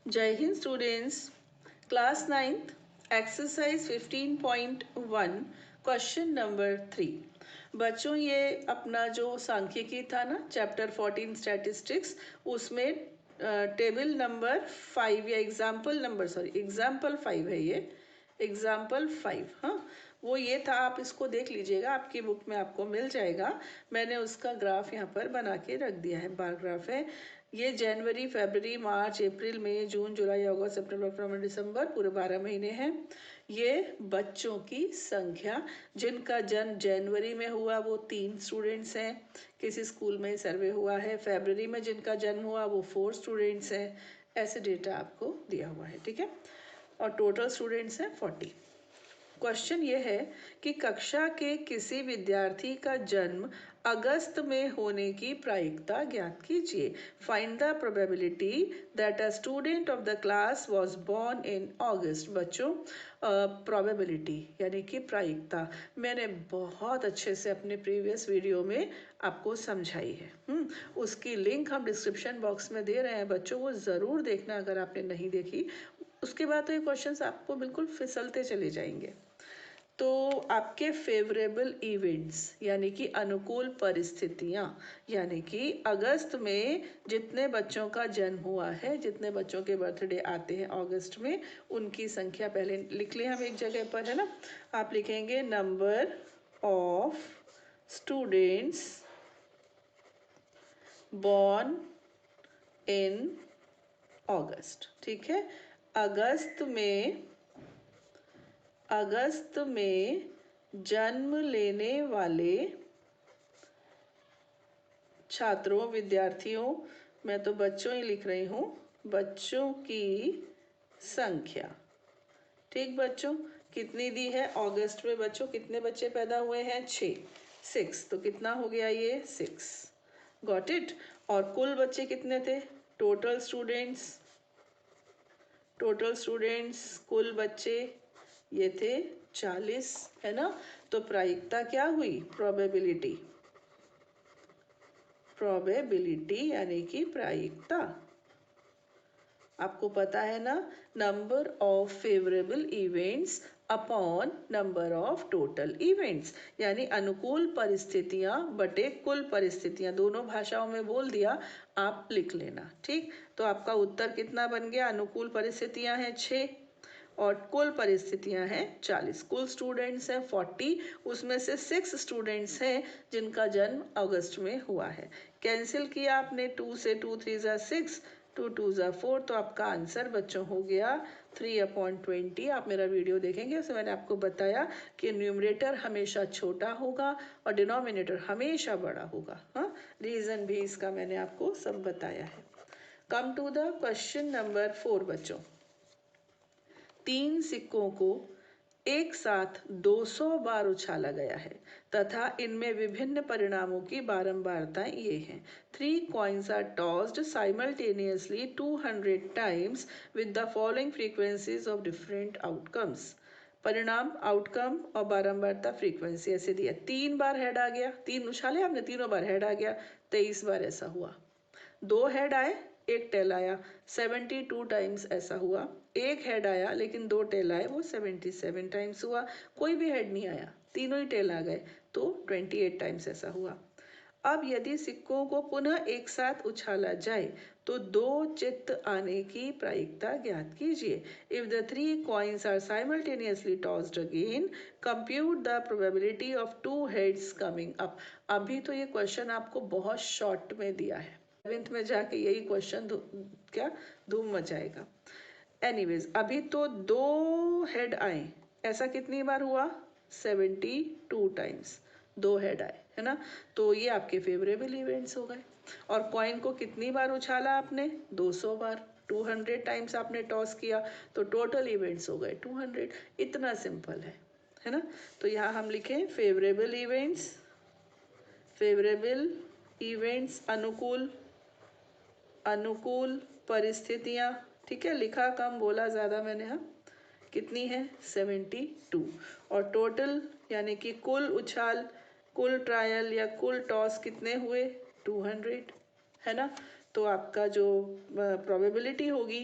जय Hind students. Class 9th exercise 15.1 question number 3। बच्चों, ये अपना जो सांख्यिकी था ना, चैप्टर 14 स्टैटिस्टिक्स, उसमें टेबल नंबर 5 या एग्जाम्पल 5 है ये। एग्जाम्पल 5, हाँ, वो ये था। आप इसको देख लीजिएगा, आपकी बुक में आपको मिल जाएगा। मैंने उसका ग्राफ यहाँ पर बना के रख दिया है, बार ग्राफ है ये। जनवरी, फरवरी, मार्च, अप्रैल, मई, जून, जुलाई, अगस्त, सितंबर, अक्टूबर, दिसंबर, पूरे 12 महीने हैं। ये बच्चों की संख्या जिनका जन्म जनवरी में हुआ वो 3 स्टूडेंट्स हैं, किसी स्कूल में सर्वे हुआ है। फरवरी में जिनका जन्म हुआ वो 4 स्टूडेंट्स हैं। ऐसे डेटा आपको दिया हुआ है, ठीक है। और टोटल स्टूडेंट्स हैं 40। क्वेश्चन ये है कि कक्षा के किसी विद्यार्थी का जन्म अगस्त में होने की प्रायिकता ज्ञात कीजिए। Find the probability that a student of the class was born in August. बच्चों, प्रोबेबिलिटी यानी कि प्रायिकता मैंने बहुत अच्छे से अपने प्रीवियस वीडियो में आपको समझाई है। उसकी लिंक हम डिस्क्रिप्शन बॉक्स में दे रहे हैं बच्चों, वो ज़रूर देखना अगर आपने नहीं देखी। उसके बाद तो ये क्वेश्चंस आपको बिल्कुल फिसलते चले जाएंगे। तो आपके फेवरेबल इवेंट्स यानी कि अनुकूल परिस्थितियां, यानी कि अगस्त में जितने बच्चों का जन्म हुआ है, जितने बच्चों के बर्थडे आते हैं अगस्त में, उनकी संख्या पहले लिख लें हम एक जगह पर, है ना। आप लिखेंगे number of students born in August, ठीक है। अगस्त में अगस्त में जन्म लेने वाले छात्रों, विद्यार्थियों, मैं तो बच्चों ही लिख रही हूँ, बच्चों की संख्या। ठीक बच्चों, कितनी दी है अगस्त में? बच्चों कितने बच्चे पैदा हुए हैं? 6। तो कितना हो गया ये? 6। Got it. और कुल बच्चे कितने थे? टोटल स्टूडेंट्स कुल बच्चे ये थे 40, है ना। तो प्रायिकता क्या हुई? प्रोबेबिलिटी यानी कि प्रायिकता। आपको पता है ना, number of favourable events upon number of total events, यानी अनुकूल परिस्थितियां बटे कुल परिस्थितियां। दोनों भाषाओं में बोल दिया, आप लिख लेना, ठीक। तो आपका उत्तर कितना बन गया? अनुकूल परिस्थितियां हैं 6 और कुल परिस्थितियां हैं 40। कुल स्टूडेंट्स हैं 40, उसमें से 6 स्टूडेंट्स हैं जिनका जन्म अगस्त में हुआ है। कैंसिल किया आपने, 2 से 2 3 ज़ा 6, 2 2 ज़ा 4, तो आपका आंसर बच्चों हो गया 3/20। आप मेरा वीडियो देखेंगे, उसमें मैंने आपको बताया कि न्यूमरेटर हमेशा छोटा होगा और डिनोमिनेटर हमेशा बड़ा होगा। हाँ, रीज़न भी इसका मैंने आपको सब बताया है। Come to the question number 4 बच्चों। 3 सिक्कों को एक साथ 200 बार उछाला गया है तथा इनमें विभिन्न परिणामों की बारंबारताएं ये हैं। 3 coins are tossed simultaneously 200 times with the following frequencies of different outcomes। परिणाम, आउटकम और बारंबारता, फ्रीक्वेंसी ऐसे दिया। 3 बार हेड आ गया, 3 उछाले आपने, तीनों बार हेड आ गया, 23 बार ऐसा हुआ। 2 हेड आए, 1 टेल आया, 72 टाइम्स ऐसा हुआ। 1 हेड आया लेकिन 2 टेल आए, वो 77 टाइम्स हुआ। कोई भी हेड नहीं आया, तीनों ही टेल आ गए, तो 28 टाइम्स ऐसा हुआ। अब यदि सिक्कों को पुनः एक साथ उछाला जाए तो 2 चित्त आने की प्रायिकता ज्ञात कीजिए। If the 3 coins are simultaneously tossed again, compute the probability of 2 heads coming up। अभी तो ये क्वेश्चन आपको बहुत शॉर्ट में दिया है, 11th में जाके यही क्वेश्चन क्या धूम मचाएगा। एनीवेज, अभी तो 2 हेड आए, ऐसा कितनी बार हुआ? 72 टाइम्स 2 हेड आए, है ना। तो ये आपके फेवरेबल इवेंट्स हो गए। और कॉइन को कितनी बार उछाला आपने? 200 बार, 200 टाइम्स आपने टॉस किया, तो टोटल इवेंट्स हो गए 200। इतना सिंपल है ना। तो यहाँ हम लिखें फेवरेबल इवेंट्स, अनुकूल परिस्थितियाँ, ठीक है। लिखा कम, बोला ज़्यादा मैंने। हाँ, कितनी है? 72। और टोटल यानी कि कुल उछाल, कुल ट्रायल या कुल टॉस कितने हुए? 200, है ना। तो आपका जो प्रोबेबिलिटी होगी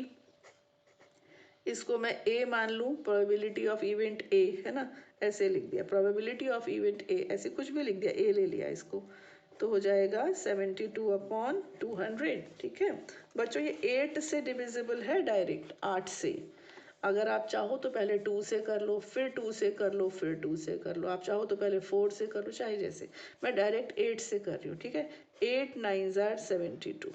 इसको मैं ए मान लूँ, प्रोबेबिलिटी ऑफ इवेंट ए, है ना, ऐसे लिख दिया, प्रोबेबिलिटी ऑफ इवेंट ए, ऐसे कुछ भी लिख दिया, ए ले लिया इसको, तो हो जाएगा 72/200। ठीक है बच्चों, ये 8 से डिविजिबल है डायरेक्ट, 8 से। अगर आप चाहो तो पहले 2 से कर लो, फिर 2 से कर लो, फिर 2 से कर लो, आप चाहो तो पहले 4 से कर लो, चाहे जैसे। मैं डायरेक्ट 8 से कर रही हूँ। ठीक है, 8 9 72,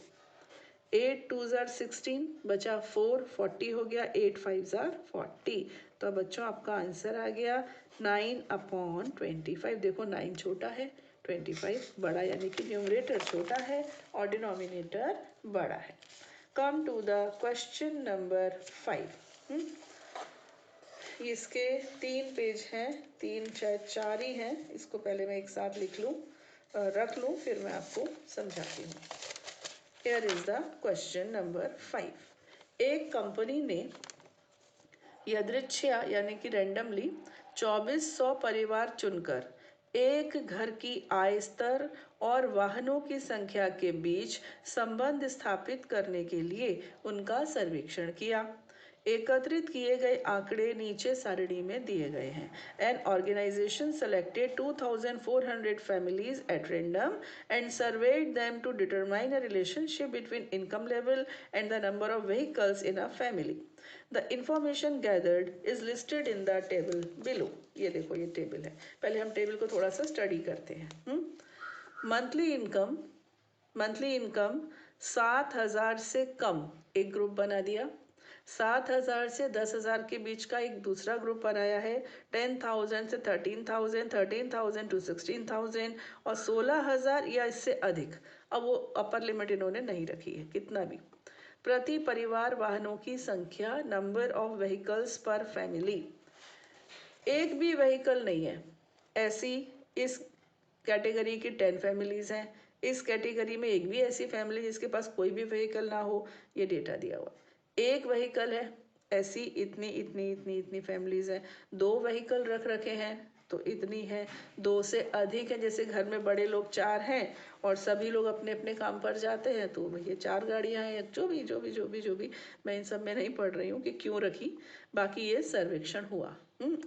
8 2 16, बचा 4, 40 हो गया, 8 5 40। तो बच्चों आपका आंसर आ गया 9/25। देखो 9 छोटा है, 25 बड़ा, यानी कि न्यूमरेटर छोटा है और डिनोमिनेटर बड़ा है। Come to the question number 5। इसके 3 पेज हैं, 3 शायद 4 ही हैं। इसको पहले मैं एक साथ लिख लूँ, रख लूँ, फिर मैं आपको समझाती हूँ। Here is the question number 5। एक कंपनी ने यदृच्छया यानी कि रैंडमली 2400 परिवार चुनकर एक घर की आय स्तर और वाहनों की संख्या के बीच संबंध स्थापित करने के लिए उनका सर्वेक्षण किया। एकत्रित किए गए आंकड़े नीचे सारणी में दिए गए हैं। An organisation selected 2400 families at random and surveyed them to determine a relationship between income level and the number of vehicles in a family. The information gathered is listed in the table below। ये देखो, ये table है। पहले हम table को थोड़ा सा study करते हैं। मंथली इनकम 7,000 से कम एक ग्रुप बना दिया। 7,000 से 10,000 के बीच का एक दूसरा ग्रुप बनाया है। 10,000 से 13,000, 13,000 to 16,000 और 16,000 या इससे अधिक। अब वो अपर लिमिट इन्होंने नहीं रखी है, कितना भी। प्रति परिवार वाहनों की संख्या, नंबर ऑफ व्हीकल्स पर फैमिली, एक भी व्हीकल नहीं है ऐसी। इस कैटेगरी की 10 फैमिलीज हैं। इस कैटेगरी में एक भी ऐसी फैमिली जिसके पास कोई भी व्हीकल ना हो, ये डेटा दिया हुआ। एक व्हीकल है ऐसी इतनी इतनी इतनी इतनी फैमिलीज हैं। 2 व्हीकल रख रखे हैं तो इतनी है। 2 से अधिक है, जैसे घर में बड़े लोग 4 हैं और सभी लोग अपने अपने काम पर जाते हैं, तो ये 4 गाड़ियां हैं। जो भी मैं इन सब में नहीं पढ़ रही हूँ कि क्यों रखी, बाकी ये सर्वेक्षण हुआ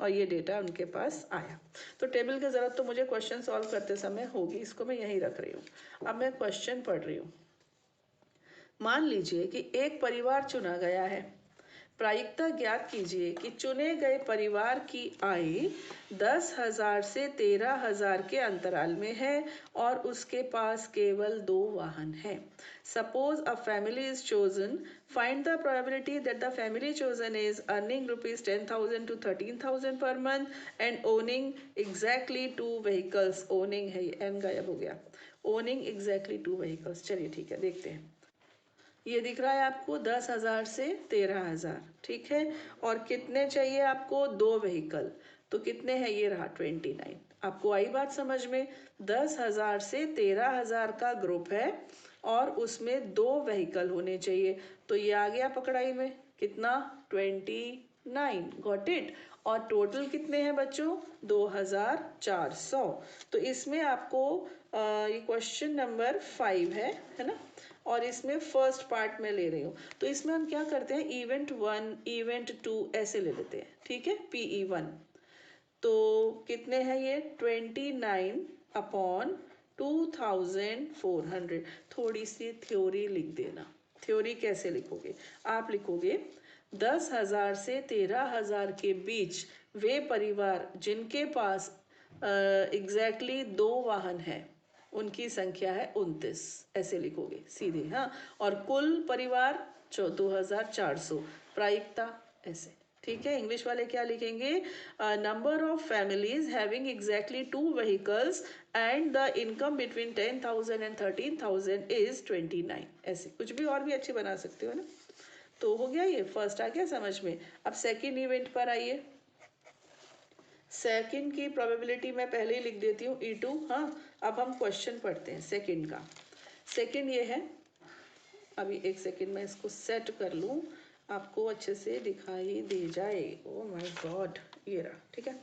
और ये डेटा उनके पास आया। तो टेबल की ज़रूरत तो मुझे क्वेश्चन सॉल्व करते समय होगी, इसको मैं यहीं रख रही हूँ। अब मैं क्वेश्चन पढ़ रही हूँ। मान लीजिए कि एक परिवार चुना गया है। प्रायिकता ज्ञात कीजिए कि चुने गए परिवार की आय 10,000 से 13,000 के अंतराल में है और उसके पास केवल 2 वाहन हैं। Suppose a family is chosen. Find the probability that the family chosen is earning rupees 10,000 to 13,000 per month and owning exactly 2 vehicles। Owning है, n गायब हो गया। Owning exactly 2 vehicles। चलिए ठीक है, देखते हैं। ये दिख रहा है आपको 10,000 से 13,000। ठीक है, और कितने चाहिए आपको? 2 व्हीकल। तो कितने हैं? ये रहा 29। आपको आई बात समझ में? 10,000 से 13,000 का ग्रुप है और उसमें 2 व्हीकल होने चाहिए, तो ये आ गया पकड़ाई में। कितना? 29। Got it. और टोटल कितने हैं बच्चों? 2,400। तो इसमें आपको ये क्वेश्चन नंबर 5 है ना, और इसमें फर्स्ट पार्ट में ले रही हूँ। तो इसमें हम क्या करते हैं, इवेंट 1 इवेंट 2 ऐसे ले लेते हैं। ठीक है, PE1। तो कितने हैं ये? 29/2400। थोड़ी सी थ्योरी लिख देना। थ्योरी कैसे लिखोगे? आप लिखोगे 10,000 से 13,000 के बीच वे परिवार जिनके पास एग्जैक्टली 2 वाहन हैं, उनकी संख्या है 29। ऐसे लिखोगे सीधे। हाँ, और कुल परिवार 2,400। प्रायिकता ऐसे। ठीक है, इंग्लिश वाले क्या लिखेंगे? Number of families having exactly 2 vehicles and the income between 10,000 and 13,000 is 29। ऐसे कुछ भी और भी अच्छे बना सकते हो ना। तो हो गया, ये फर्स्ट आ गया समझ में। अब सेकेंड इवेंट पर आइए। सेकंड की प्रोबेबिलिटी मैं पहले ही लिख देती हूँ, E2। हाँ, अब हम क्वेश्चन पढ़ते हैं सेकंड का। सेकंड ये है, अभी एक सेकंड मैं इसको सेट कर लूँ, आपको अच्छे से दिखाई दे जाए। ओ माय गॉड, ये रहा। ठीक है,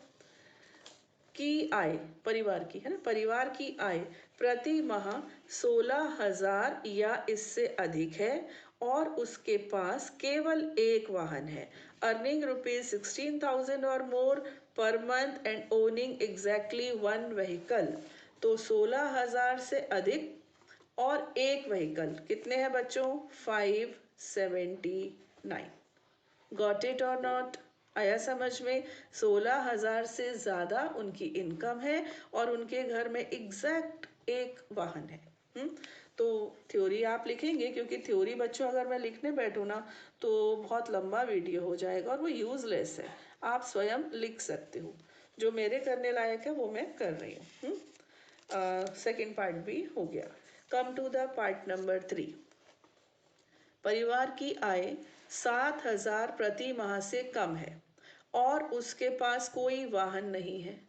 की आय, परिवार की, है ना, परिवार की आय प्रति माह 16,000 या इससे अधिक है और उसके पास केवल एक वाहन है, अर्निंग ₹16,000 और more per month and owning exactly one vehicle, तो 16,000 से अधिक और एक व्हीकल, कितने हैं बच्चों? 579। गॉट इट और नॉट? आया समझ में? 16,000 से ज्यादा उनकी इनकम है और उनके घर में एग्जैक्ट एक वाहन है। तो थ्योरी आप लिखेंगे, क्योंकि थ्योरी बच्चों अगर मैं लिखने बैठूँ ना तो बहुत लंबा वीडियो हो जाएगा और वो यूजलेस है। आप स्वयं लिख सकते हो, जो मेरे करने लायक है वो मैं कर रही हूँ। सेकेंड पार्ट भी हो गया। Come to the part number 3। परिवार की आय 7,000 प्रति माह से कम है और उसके पास कोई वाहन नहीं है,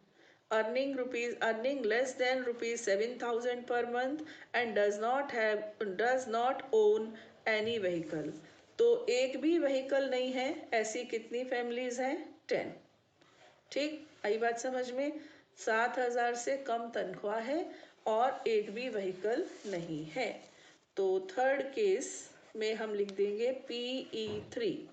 अर्निंग लेस देन ₹7,000 पर month and does not own any vehicle, तो एक भी व्हीकल नहीं है। ऐसी कितनी फैमिलीज हैं? 10। ठीक, आई बात समझ में? 7,000 से कम तनख्वाह है और एक भी व्हीकल नहीं है। तो थर्ड केस में हम लिख देंगे PE3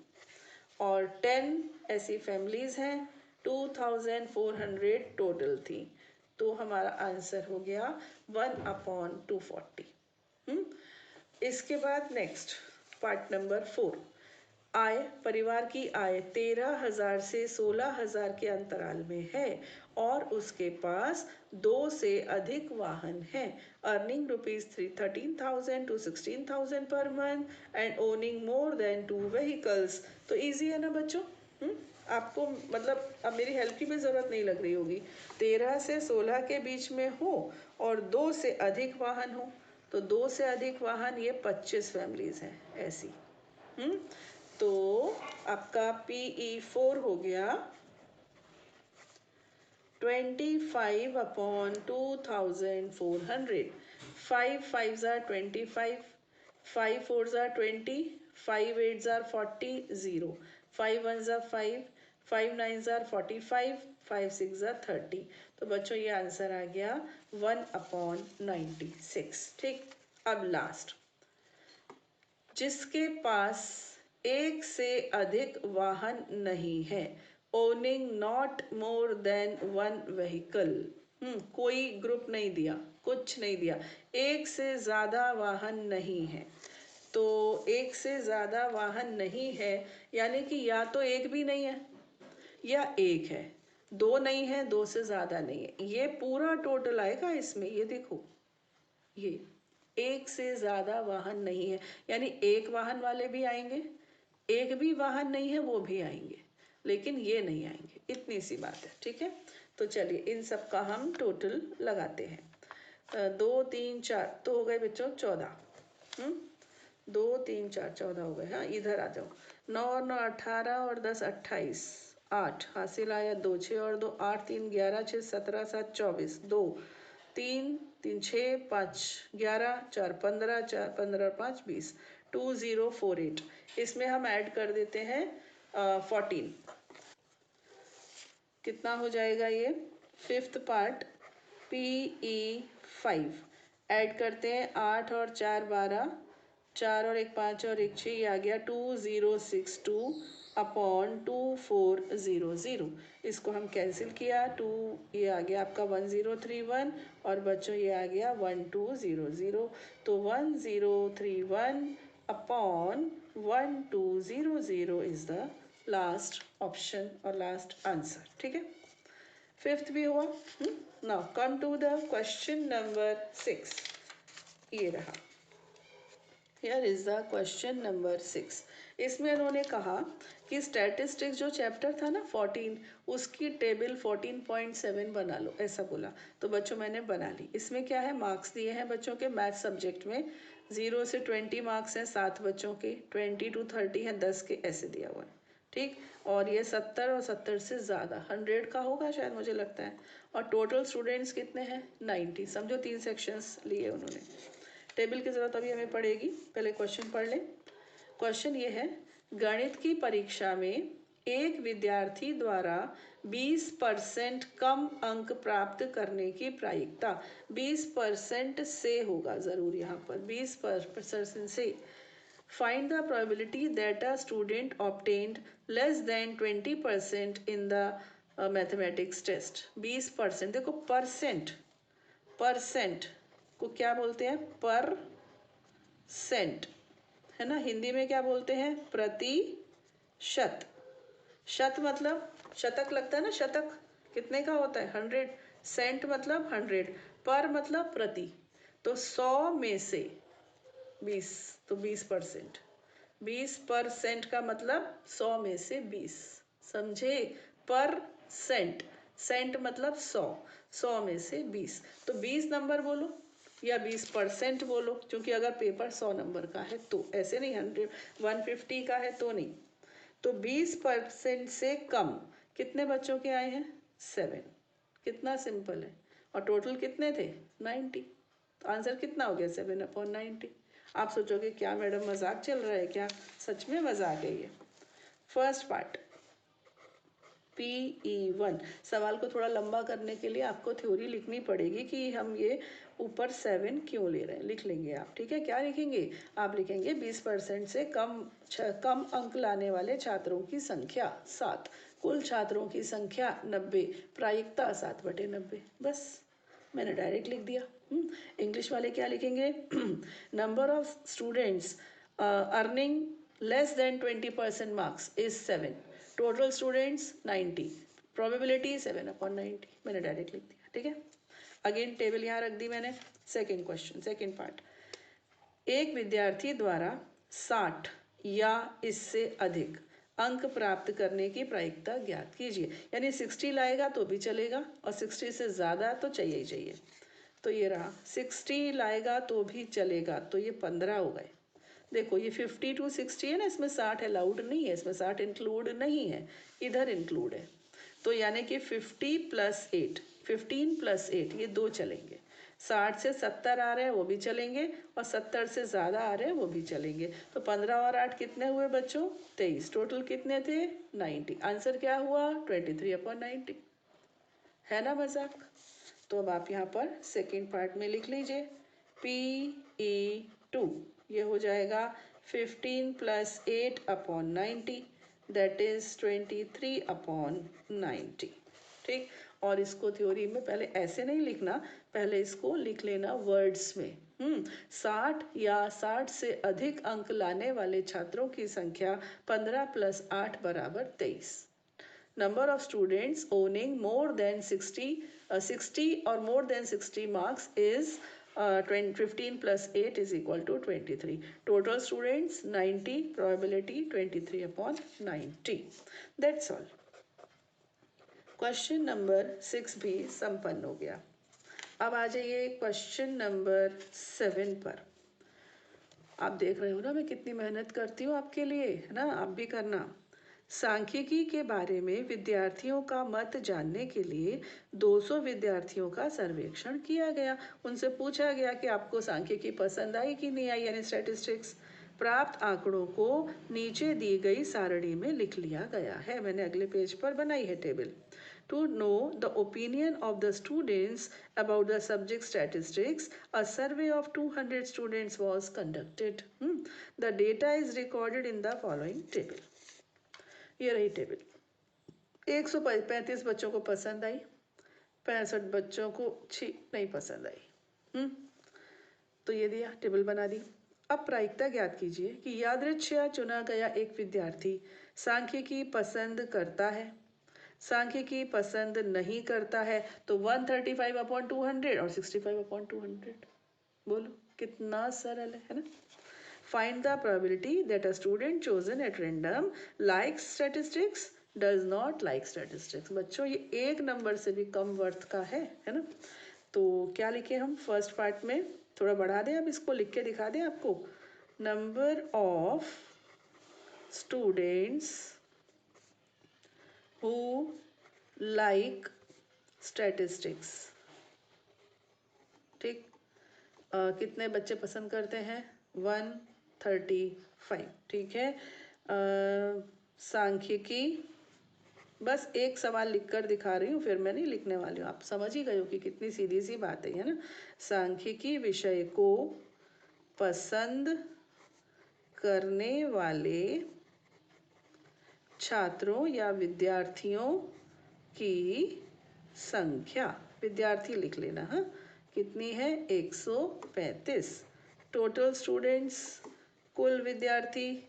और 10 ऐसी फैमिलीज हैं, 2,400 टोटल थी, तो हमारा आंसर हो गया 1/240। इसके बाद नेक्स्ट पार्ट नंबर 4। आय, परिवार की आय 13,000 से 16,000 के अंतराल में है और उसके पास 2 से अधिक वाहन हैं, अर्निंग ₹13,000 to 16,000 पर month and owning more than 2 vehicles. तो इजी है ना बच्चों? आपको मतलब अब मेरी हेल्प की भी ज़रूरत नहीं लग रही होगी। 13 से 16 के बीच में हो और 2 से अधिक वाहन हो, तो 2 से अधिक वाहन ये 25 फैमिलीज हैं ऐसी। तो आपका PE4 हो गया 25/2400। 5 5s are 25, 5 4s are 20, 5 8s are 40, 0, 5 1s are 5, 5 9s are 45, 5 6 are 30। तो बच्चों ये आंसर आ गया 1/96। ठीक, अब लास्ट, जिसके पास एक से अधिक वाहन नहीं है, owning not more than one vehicle. कोई ग्रुप नहीं दिया, कुछ नहीं दिया, एक से ज्यादा वाहन नहीं है। तो एक से ज्यादा वाहन नहीं है यानी कि या तो एक भी नहीं है या एक है, दो नहीं है, दो से ज्यादा नहीं है, ये पूरा टोटल आएगा इसमें। ये देखो, ये एक से ज्यादा वाहन नहीं है यानी एक वाहन वाले भी आएंगे, एक भी वाहन नहीं है वो भी आएंगे, लेकिन ये नहीं आएंगे। इतनी सी बात है। ठीक है, तो चलिए इन सब का हम टोटल लगाते हैं। 2 3 4 तो हो गए बच्चों 14। 2 3 4 14 हो गए। हाँ, इधर आ जाओ। 9 और 9 18 और 10 28, 8 हासिल आया, 2 6 और 2 8, 3 11 6 17 7 24, 2 3 3 6 5 11 4 15 4 15 5 20, 2048। इसमें हम ऐड कर देते हैं 14। कितना हो जाएगा ये? फिफ्थ पार्ट PE5 ऐड करते हैं, 8 और 4 12, 4 और 1 5 और 1 6, ये आ गया 2062/2400। इसको हम कैंसिल किया, 2 ये आ गया आपका 1031 और बच्चों ये आ गया 1200। तो 1031/1200 इज द लास्ट ऑप्शन और लास्ट आंसर। ठीक है, फिफ्थ भी हुआ। Now come to the question number 6। ये रहा, here is the question number 6। इसमें उन्होंने कहा कि स्टैटिस्टिक्स जो चैप्टर था ना 14, उसकी टेबल 14.7 बना लो, ऐसा बोला। तो बच्चों मैंने बना ली। इसमें क्या है, मार्क्स दिए हैं बच्चों के मैथ सब्जेक्ट में, 0 से 20 मार्क्स हैं 7 बच्चों के, 20 to 30 हैं 10 के, ऐसे दिया हुआ है। ठीक, और ये 70 और 70 से ज़्यादा 100 का होगा शायद, मुझे लगता है। और टोटल स्टूडेंट्स कितने हैं? 90। समझो 3 सेक्शंस लिए उन्होंने। टेबल की ज़रूरत अभी हमें पड़ेगी, पहले क्वेश्चन पढ़ लें। क्वेश्चन ये है, गणित की परीक्षा में एक विद्यार्थी द्वारा 20% कम अंक प्राप्त करने की प्रायिकता, 20% से होगा ज़रूर यहाँ पर, 20% से find the probability that a student obtained less than 20% in the mathematics test. 20%, देखो परसेंट, परसेंट को क्या बोलते हैं? परसेंट, है ना। हिंदी में क्या बोलते हैं? प्रतिशत। शत मतलब शतक लगता है ना, शतक कितने का होता है? 100। सेंट मतलब 100। पर मतलब प्रति। तो 100 में से 20, तो 20%। 20% का मतलब 100 में से 20, समझे? पर सेंट, सेंट मतलब 100, 100 में से 20। तो 20 नंबर बोलो या 20% बोलो, क्योंकि अगर पेपर 100 नंबर का है तो, ऐसे नहीं 100 150 का है तो नहीं। तो 20% से कम कितने बच्चों के आए हैं? 7। कितना सिंपल है। और टोटल कितने थे? 90। तो आंसर कितना हो गया? 7/90। आप सोचोगे क्या मैडम मजाक चल रहा है क्या? सच में मजाक है ये। First part PE1। सवाल को थोड़ा लंबा करने के लिए आपको थ्योरी लिखनी पड़ेगी कि हम ये ऊपर 7 क्यों ले रहे हैं। लिख लेंगे आप, ठीक है। क्या लिखेंगे आप? लिखेंगे 20% से कम अंक लाने वाले छात्रों की संख्या 7, कुल छात्रों की संख्या 90, प्रायिकता 7/90। बस मैंने डायरेक्ट लिख दिया। इंग्लिश वाले क्या लिखेंगे? Number of students earning less than 20% marks is 7, total students 90, probability 7/90। मैंने डायरेक्ट लिख दिया, ठीक है। अगेन टेबल यहाँ रख दी मैंने। Second question, second part. एक विद्यार्थी द्वारा 60 या इससे अधिक अंक प्राप्त करने की प्रायिकता ज्ञात कीजिए। यानी 60 लाएगा तो भी चलेगा और 60 से ज़्यादा तो चाहिए ही चाहिए। तो ये रहा 60 लाएगा तो भी चलेगा, तो ये 15 हो गए। देखो ये 50 to 60 है ना, इसमें 60 अलाउड नहीं है, इसमें 60 इंक्लूड नहीं है, इधर इंक्लूड है। तो यानी कि 50 + 8, 15 + 8, ये 2 चलेंगे। 60 से 70 आ रहे हैं वो भी चलेंगे, और 70 से ज़्यादा आ रहे हैं वो भी चलेंगे। तो 15 और 8 कितने हुए बच्चों? 23। टोटल कितने थे? 90। आंसर क्या हुआ? 23/90। है ना मजाक? तो अब आप यहाँ पर सेकेंड पार्ट में लिख लीजिए PE2। ये हो जाएगा 15 + 8/90, दैट इज 23/90। ठीक। और इसको थ्योरी में पहले ऐसे नहीं लिखना, पहले इसको लिख लेना वर्ड्स में। 60 या 60 से अधिक अंक लाने वाले छात्रों की संख्या 15 + 8 = 23। Number of students owning more than 60 or more than 60 marks is 15 + 8 = 23. Total students 90, probability 23/90. That's all. Question number 6 भी संपन्न हो गया। अब आ जाइए क्वेश्चन नंबर 7 पर। आप देख रहे हो ना मैं कितनी मेहनत करती हूँ आपके लिए, है ना। आप भी करना। सांख्यिकी के बारे में विद्यार्थियों का मत जानने के लिए 200 विद्यार्थियों का सर्वेक्षण किया गया। उनसे पूछा गया कि आपको सांख्यिकी पसंद आई कि नहीं आई, यानी स्टैटिस्टिक्स। प्राप्त आंकड़ों को नीचे दी गई सारणी में लिख लिया गया है। मैंने अगले पेज पर बनाई है table. To know the opinion of the students about the subject statistics, a survey of 200 students was conducted. The data is recorded in the following table. ये रही टेबल। 135 बच्चों को पसंद आई, 65 बच्चों को नहीं पसंद आई। तो ये दिया, टेबल बना दी। अब प्रायिकता ज्ञात कीजिए कि यादृच्छया चुना गया एक विद्यार्थी सांख्यिकी पसंद करता है, सांख्यिकी पसंद नहीं करता है। तो 135/200 और 65/200। बोलो कितना सरल है ना। Find the probability that a student chosen at random likes statistics, does not like statistics. बच्चों ये एक नंबर से भी कम वर्थ का है ना। तो क्या लिखे हम फर्स्ट पार्ट में? थोड़ा बढ़ा दें, अब इसको लिख के दिखा दें आपको। Number of students who like statistics. ठीक। कितने बच्चे पसंद करते हैं? 135। ठीक है। सांख्यिकी, बस एक सवाल लिखकर दिखा रही हूँ, फिर मैं नहीं लिखने वाली हूँ। आप समझ ही गए हो कि कितनी सीधी सी बात है ना। सांख्यिकी विषय को पसंद करने वाले छात्रों या विद्यार्थियों की संख्या, विद्यार्थी लिख लेना, हाँ, कितनी है? 135। टोटल स्टूडेंट्स, कुल विद्यार्थी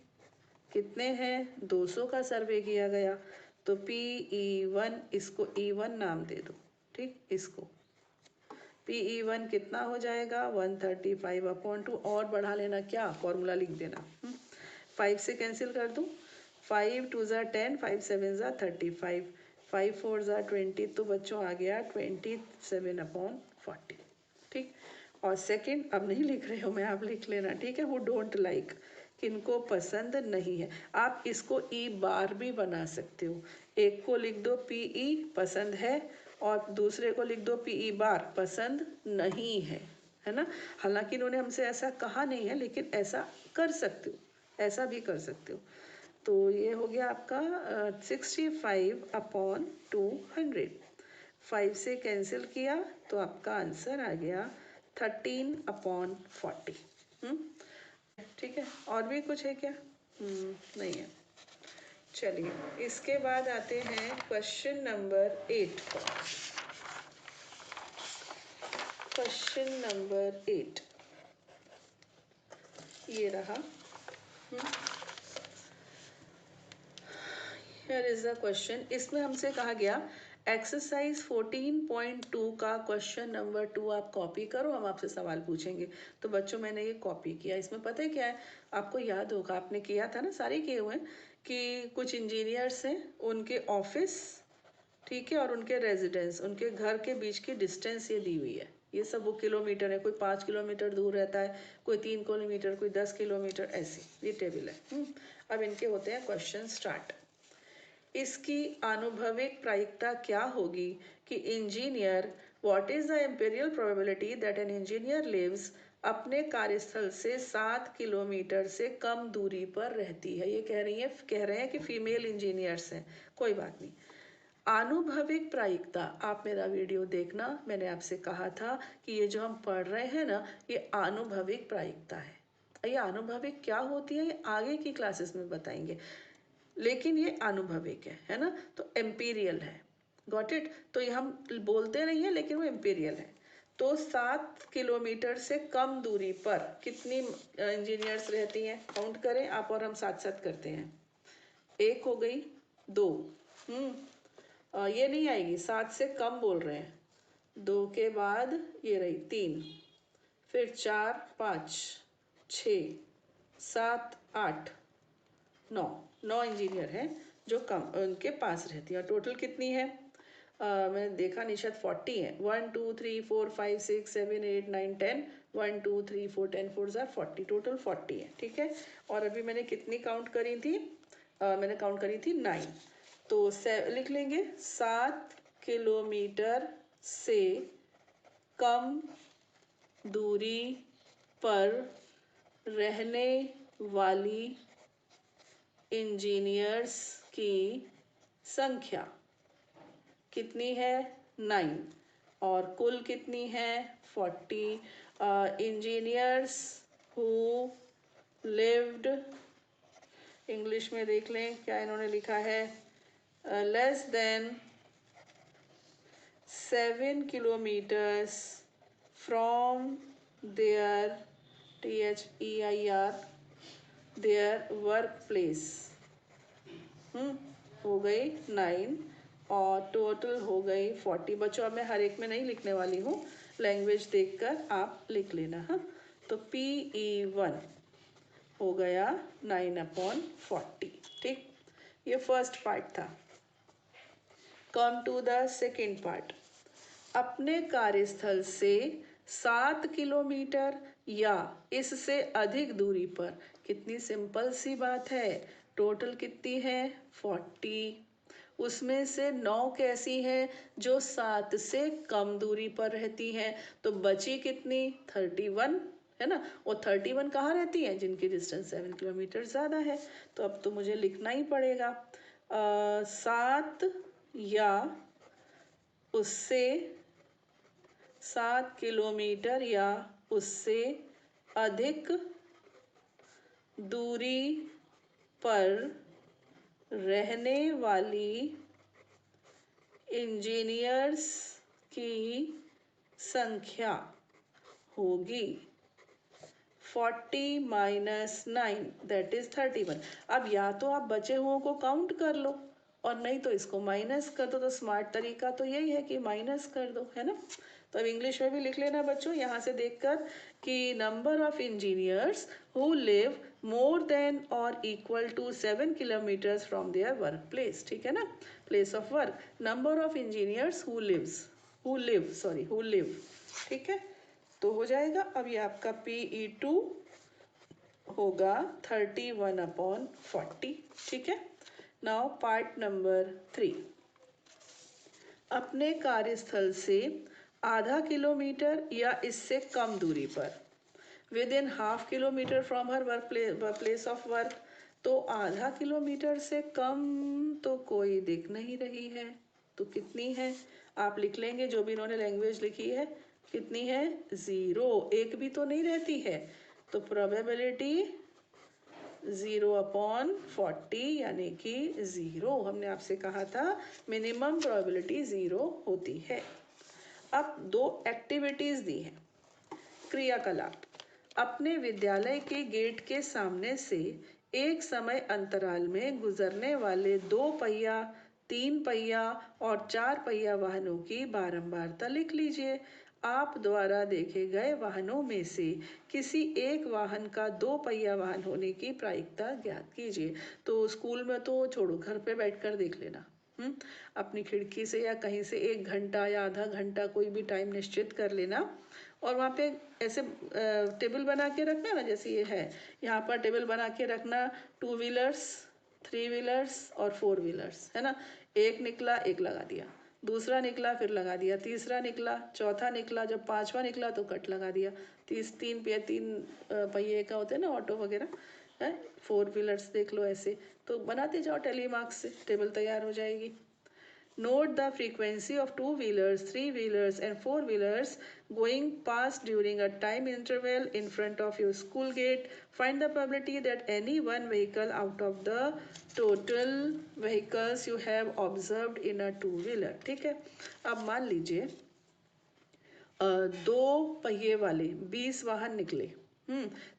कितने हैं? 200 का सर्वे किया गया, तो PE1, इसको E1 नाम दे दो, ठीक। इसको PE1 कितना हो जाएगा? 135/2, और बढ़ा लेना, क्या फॉर्मूला लिख देना। 5 से कैंसिल कर दूँ, 5 2 ज़ा 10, 5 7 ज़ा 35, 5 4 ज़ा 20, तो बच्चों आ गया 27/40, ठीक। और सेकंड अब नहीं लिख रही हूँ मैं, आप लिख लेना, ठीक है। वो डोंट लाइक, किनको पसंद नहीं है। आप इसको ई बार भी बना सकते हो, एक को लिख दो PE पसंद है, और दूसरे को लिख दो PE बार पसंद नहीं है ना। हालांकि इन्होंने हमसे ऐसा कहा नहीं है, लेकिन ऐसा कर सकते हो, ऐसा भी कर सकते हो। तो ये हो गया आपका 65/200। 5 से कैंसिल किया तो आपका आंसर आ गया 13/40। ठीक है, और भी कुछ है क्या? नहीं है। चलिए, इसके बाद आते हैं क्वेश्चन नंबर 8 पर। क्वेश्चन नंबर 8 ये रहा। Here is the question. इसमें हमसे कहा गया एक्सरसाइज 14.2 का क्वेश्चन नंबर 2 आप कॉपी करो, हम आपसे सवाल पूछेंगे। तो बच्चों मैंने ये कॉपी किया। इसमें पता है क्या है, आपको याद होगा, आपने किया था ना, सारे किए हुए हैं, कि कुछ इंजीनियर्स हैं, उनके ऑफिस, ठीक है, और उनके रेजिडेंस, उनके घर के बीच की डिस्टेंस ये दी हुई है। ये सब वो किलोमीटर है, कोई 5 किलोमीटर दूर रहता है, कोई 3 किलोमीटर, कोई 10 किलोमीटर, ऐसी ये टेबल है। अब इनके होते हैं क्वेश्चन स्टार्ट। इसकी आनुभविक प्रायिकता क्या होगी कि engineer, what is the empirical probability that an engineer lives, अपने कार्यस्थल से 7 किलोमीटर से कम दूरी पर रहती है। ये कह रहे हैं कि फीमेल इंजीनियर्स हैं, कोई बात नहीं। आनुभविक प्रायिकता, आप मेरा वीडियो देखना, मैंने आपसे कहा था कि ये जो हम पढ़ रहे हैं ना, ये आनुभविक प्रायिकता है। ये आनुभविक क्या होती है ये आगे की क्लासेस में बताएंगे, लेकिन ये आनुभविक है ना, तो एम्पीरियल है। Got it. तो ये हम बोलते नहीं है, लेकिन वो एम्पीरियल है। तो 7 किलोमीटर से कम दूरी पर कितनी इंजीनियर्स रहती हैं? काउंट करें आप और हम, साथ साथ करते हैं। 1 हो गई, 2, ये नहीं आएगी, 7 से कम बोल रहे हैं। 2 के बाद ये रही 3, फिर 4 5 6 7 8 9 इंजीनियर हैं जो कम उनके पास रहती है। और टोटल कितनी है? मैंने देखा निशात 40 है। 1 2 3 4 5 6 7 8 9 10, 1 2 3 4 10 4 ज़ा 40, टोटल 40 है, ठीक है। और अभी मैंने कितनी काउंट करी थी? मैंने काउंट करी थी 9। तो लिख लेंगे 7 किलोमीटर से कम दूरी पर रहने वाली इंजीनियर्स की संख्या कितनी है? 9। और कुल कितनी है? 40 इंजीनियर्स हु लिव्ड, इंग्लिश में देख लें क्या इन्होंने लिखा है, less than 7 kilometres from there THEIR there work place. हो गई 9 और टोटल हो गई 40। बच्चों अब मैं हर एक में नहीं लिखने वाली हूँ, लैंग्वेज देखकर आप लिख लेना। हाँ, तो PE1 हो गया 9/40, ठीक। ये फर्स्ट पार्ट था। Come to the second part. अपने कार्यस्थल से 7 किलोमीटर या इससे अधिक दूरी पर, कितनी सिंपल सी बात है, टोटल कितनी है? 40। उसमें से 9 कैसी हैं? जो 7 से कम दूरी पर रहती हैं। तो बची कितनी? 31, है ना। और 31 कहाँ रहती है? जिनकी डिस्टेंस 7 किलोमीटर ज़्यादा है। तो अब तो मुझे लिखना ही पड़ेगा 7 या उससे 7 किलोमीटर या उससे अधिक दूरी पर रहने वाली इंजीनियर्स की संख्या होगी 40 माइनस 9 दैट इज 31। अब या तो आप बचे हुओं को काउंट कर लो और नहीं तो इसको माइनस कर दो। तो स्मार्ट तरीका तो यही है कि माइनस कर दो, है ना। तो अब इंग्लिश में भी लिख लेना बच्चों यहाँ से देखकर कि number of engineers who live more than और equal to 7 kilometres from their work place, ठीक है ना, place of work. Number of engineers who live, ठीक है। तो हो जाएगा अब ये आपका PE2 होगा 31/40, ठीक है। Now part number 3। अपने कार्यस्थल से आधा किलोमीटर या इससे कम दूरी पर, with in half kilometre from her place of work. तो आधा किलोमीटर से कम तो कोई दिख नहीं रही है, तो कितनी है आप लिख लेंगे जो भी इन्होंने लैंग्वेज लिखी है। कितनी है? 0, एक भी तो नहीं रहती है। तो प्रोबेबिलिटी 0/40 यानी कि 0। हमने आपसे कहा था मिनिमम प्रोबेबिलिटी 0 होती है। अब 2 एक्टिविटीज दी हैं। क्रियाकलाप, अपने विद्यालय के गेट के सामने से एक समय अंतराल में गुजरने वाले 2 पहिया, 3 पहिया और 4 पहिया वाहनों की बारंबारता लिख लीजिए। आप द्वारा देखे गए वाहनों में से किसी एक वाहन का 2 पहिया वाहन होने की प्रायिकता ज्ञात कीजिए। तो स्कूल में तो छोड़ो, घर पे बैठकर देख लेना। अपनी खिड़की से या कहीं से 1 घंटा या आधा घंटा कोई भी टाइम निश्चित कर लेना और वहाँ पे ऐसे टेबल बना के रखना ना, जैसे ये है यहाँ पर टेबल बना के रखना। 2 व्हीलर्स, 3 व्हीलर्स और 4 व्हीलर्स, है ना। एक निकला, एक लगा दिया, दूसरा निकला फिर लगा दिया, तीसरा निकला, चौथा निकला, जब 5वां निकला तो कट लगा दिया। 3 पहिए का होते हैं ना ऑटो वगैरह, है। 4 व्हीलर्स देख लो ऐसे। तो बनाते जाओ टेली मार्क्स से, टेबल तैयार हो जाएगी। Note the frequency of 2 wheelers, 3 wheelers and 4 wheelers going past during a time interval in front of your school gate. Find the probability that any one vehicle out of the total vehicles you have observed in a 2 wheeler, ठीक है। अब मान लीजिए 2 पहिए वाले 20 वाहन निकले,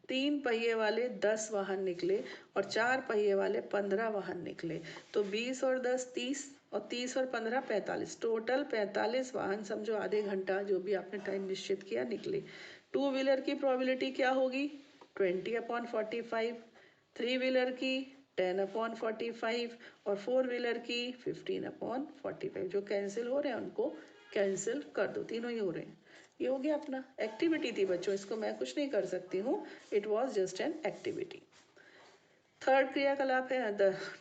3 पहिए वाले 10 वाहन निकले और 4 पहिए वाले 15 वाहन निकले। तो 20 और 10 30 और 30 और 15 45, टोटल 45 वाहन, समझो आधे घंटा जो भी आपने टाइम निश्चित किया, निकले। 2 व्हीलर की प्रोबेबिलिटी क्या होगी? 20/45, 3 व्हीलर की 10/45 और 4 व्हीलर की 15/45। जो कैंसिल हो रहे हैं उनको कैंसिल कर दो, तीनों ही हो रहे हैं। ये हो गया अपना। एक्टिविटी थी बच्चों, इसको मैं कुछ नहीं कर सकती हूँ, it was just an activity. Third क्रियाकलाप है,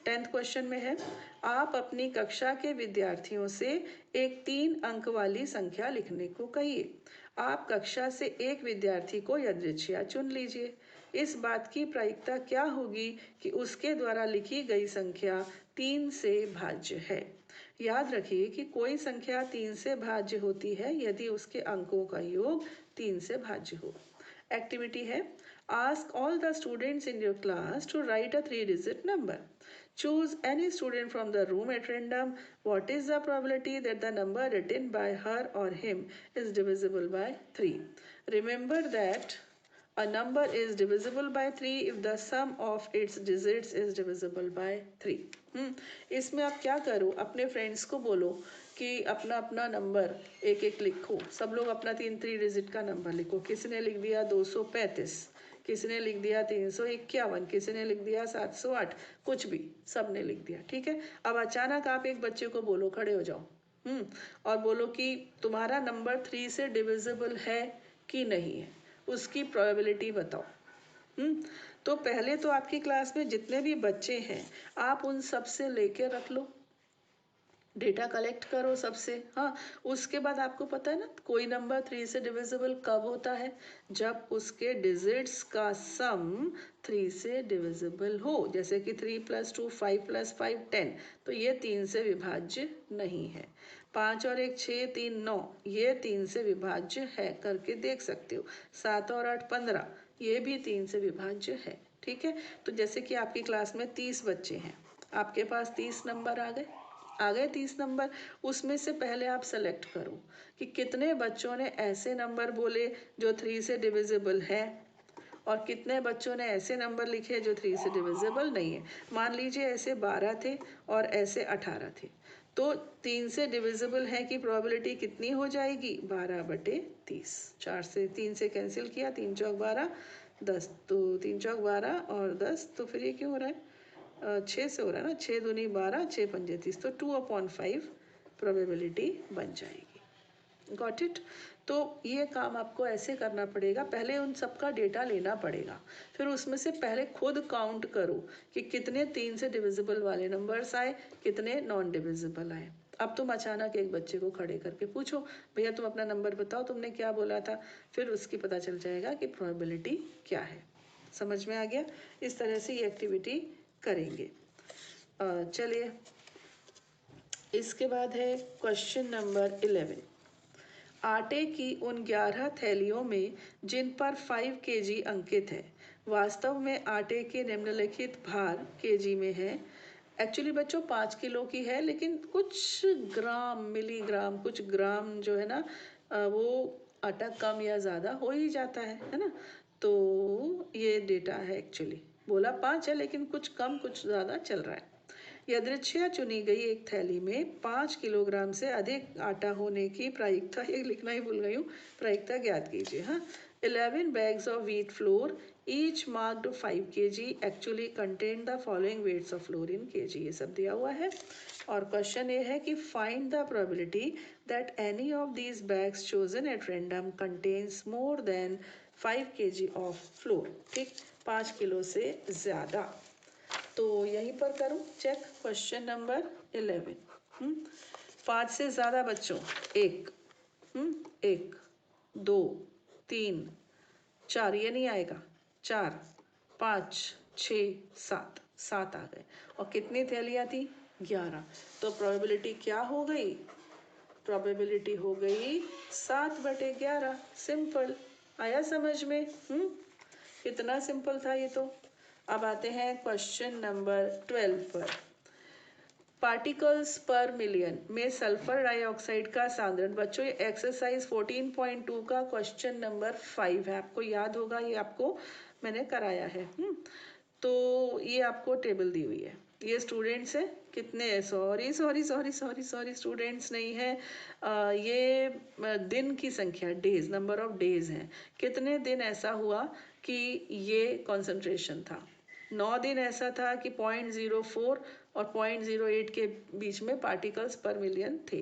10th क्वेश्चन में है, आप अपनी कक्षा के विद्यार्थियों से एक 3 अंक वाली संख्या लिखने को कहिए। आप कक्षा से एक विद्यार्थी को यादृच्छिया चुन लीजिए। इस बात की प्रायिकता क्या होगी कि उसके द्वारा लिखी गई संख्या 3 से भाज्य है। याद रखिए कि कोई संख्या 3 से भाज्य होती है यदि उसके अंकों का योग 3 से भाज्य हो। एक्टिविटी है, ask all the students in your class to write a 3-digit number. Choose any student from the room at random. What is the probability that the number written by her or him is divisible by 3? Remember that a number is divisible by 3 if the sum of its digits is divisible by 3. इसमें आप क्या करो, अपने friends को बोलो कि अपना अपना नंबर एक एक लिखो। सब लोग अपना 3 डिजिट का नंबर लिखो। किसी ने लिख दिया 235, किसी ने लिख दिया 351, किसी ने लिख दिया 708, कुछ भी, सब ने लिख दिया, ठीक है। अब अचानक आप एक बच्चे को बोलो, खड़े हो जाओ, और बोलो कि तुम्हारा नंबर 3 से डिविजिबल है कि नहीं है, उसकी प्रोबेबिलिटी बताओ। तो पहले तो आपकी क्लास में जितने भी बच्चे हैं आप उन सब से लेके रख लो, डेटा कलेक्ट करो सबसे। हाँ, उसके बाद आपको पता है ना कोई नंबर 3 से डिविजिबल कब होता है? जब उसके डिजिट्स का सम 3 से डिविजिबल हो। जैसे कि 3 + 2 5 + 5 10, तो ये 3 से विभाज्य नहीं है। 5 और 1 6, 3 9, ये 3 से विभाज्य है, करके देख सकते हो। 7 और 8 15, ये भी 3 से विभाज्य है। ठीक है। तो जैसे कि आपकी क्लास में 30 बच्चे हैं, आपके पास 30 नंबर आ गए 30 नंबर। उसमें से पहले आप सेलेक्ट करो कि कितने बच्चों ने ऐसे नंबर बोले जो 3 से डिविजिबल है और कितने बच्चों ने ऐसे नंबर लिखे जो 3 से डिविजिबल नहीं है। मान लीजिए ऐसे 12 थे और ऐसे 18 थे, तो 3 से डिविजिबल है की प्रोबेबिलिटी कितनी हो जाएगी? 12/30। 4 से 3 से कैंसिल किया, 3 चौक 12, 10, तो 3 चौक 12 और 10, तो फिर ये क्यों हो रहा है? 6 से हो रहा है ना, 6 दूनी 12, 6 पंजे 30, तो 2/5 प्रोबेबिलिटी बन जाएगी। Got it? तो ये काम आपको ऐसे करना पड़ेगा, पहले उन सब का डेटा लेना पड़ेगा, फिर उसमें से पहले खुद काउंट करो कि कितने 3 से डिविजिबल वाले नंबर्स आए, कितने नॉन डिविजिबल आए। अब तुम अचानक एक बच्चे को खड़े करके पूछो, भैया तुम अपना नंबर बताओ, तुमने क्या बोला था, फिर उसकी पता चल जाएगा कि प्रोबेबिलिटी क्या है। समझ में आ गया? इस तरह से ये एक्टिविटी करेंगे। चलिए, इसके बाद है क्वेश्चन नंबर 11। आटे की उन 11 थैलियों में जिन पर 5 kg अंकित है, वास्तव में आटे के निम्नलिखित भार kg में है। एक्चुअली बच्चों 5 किलो की है, लेकिन कुछ ग्राम, मिलीग्राम, कुछ ग्राम जो है ना, वो आटा कम या ज़्यादा हो ही जाता है ना। तो ये डेटा है, एक्चुअली बोला 5 है लेकिन कुछ कम कुछ ज़्यादा चल रहा है। यदृच्छया चुनी गई एक थैली में 5 किलोग्राम से अधिक आटा होने की प्रायिकता, ये लिखना ही भूल गई हूँ, प्रायिकता ज्ञात कीजिए। हाँ, 11 bags of wheat flour each marked 5 kg actually contained the following weights of flour in kg, ये सब दिया हुआ है। और क्वेश्चन ये है कि find the probability that any of these bags chosen at random contains more than 5 kg of flour। ठीक, 5 किलो से ज़्यादा। तो यहीं पर करूँ चेक, क्वेश्चन नंबर 11। 5 से ज़्यादा बच्चों, 1, 1, 2, 3, 4, ये नहीं आएगा, 4, 5, 6, 7, 7 आ गए। और कितनी थैलियाँ थी? 11। तो प्रोबेबिलिटी क्या हो गई? प्रोबेबिलिटी हो गई 7/11। सिंपल, आया समझ में? कितना सिंपल था ये तो। अब आते हैं क्वेश्चन नंबर 12 पर। पार्टिकल्स पर मिलियन में सल्फर डाइऑक्साइड का सांद्रण, बच्चों ये एक्सरसाइज 14.2 का क्वेश्चन नंबर 5 है, आपको याद होगा, ये आपको मैंने कराया है। तो ये आपको टेबल दी हुई है, ये स्टूडेंट्स है कितने, sorry sorry sorry sorry sorry students नहीं है, ये दिन की संख्या, डेज, नंबर ऑफ डेज हैं। कितने दिन ऐसा हुआ कि ये कॉन्सेंट्रेशन था? 9 दिन ऐसा था कि 0.04 और 0.08 के बीच में पार्टिकल्स पर मिलियन थे।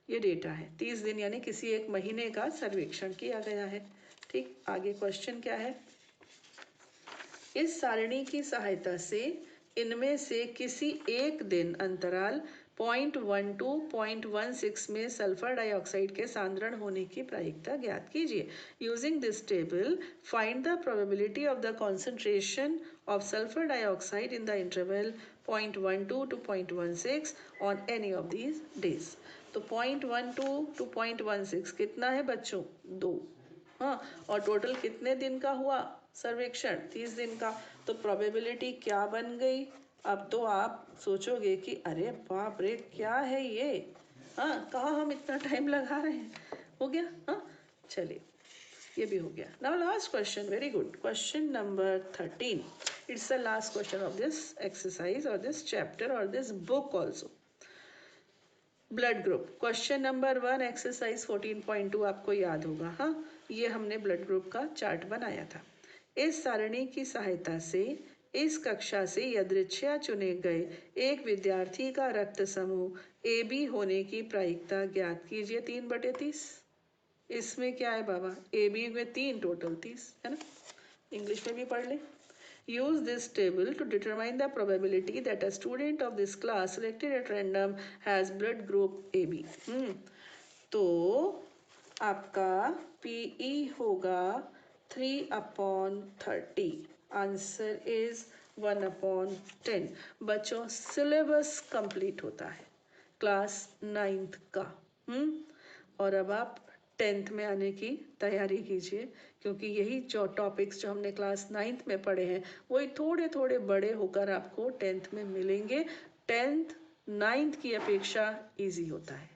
ये डेटा है। 30 दिन यानी किसी एक महीने का सर्वेक्षण किया गया है। ठीक, आगे क्वेश्चन क्या है? इस सारणी की सहायता से इनमें से किसी एक दिन अंतराल 0.12, 0.16 में सल्फर डाइऑक्साइड के सांद्रण होने की प्रायिकता ज्ञात कीजिए। Using this table find the probability of the concentration of sulphur dioxide in the interval 0.12 to 0.16 on any of these days. तो 0.12 to 0.16 कितना है बच्चों? 2। हाँ, और टोटल कितने दिन का हुआ सर्वेक्षण? 30 दिन का। तो प्रोबेबिलिटी क्या बन गई? अब तो आप सोचोगे कि अरे बाप रे क्या है ये, हाँ कहाँ हम इतना टाइम लगा रहे हैं। हो गया? हाँ, चलिए ये भी हो गया। Now last question, very good, question number 13। It's the last question of this exercise और दिस चैप्टर और this book also. Blood group, question number 1 exercise 14.2 आपको याद होगा। हाँ, ये हमने ब्लड ग्रुप का चार्ट बनाया था। इस सारणी की सहायता से इस कक्षा से यदृच्छया चुने गए एक विद्यार्थी का रक्त समूह AB होने की प्रायिकता ज्ञात कीजिए। 3/30। इसमें क्या है बाबा? AB में 3, टोटल 30 है ना। इंग्लिश में भी पढ़ लें। Use this table to determine the probability that a student of this class selected at random has blood group AB। तो आपका PE होगा 3/30। Answer is 1/10। बच्चों सिलेबस कंप्लीट होता है क्लास 9th का। और अब आप 10th में आने की तैयारी कीजिए, क्योंकि यही जो टॉपिक्स जो हमने क्लास 9th में पढ़े हैं वही थोड़े थोड़े बड़े होकर आपको 10th में मिलेंगे। 10th 9th की अपेक्षा इजी होता है।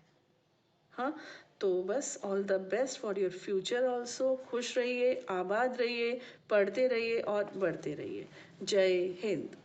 हाँ, तो बस all the best for your future also. खुश रहिए, आबाद रहिए, पढ़ते रहिए और बढ़ते रहिए। जय हिंद।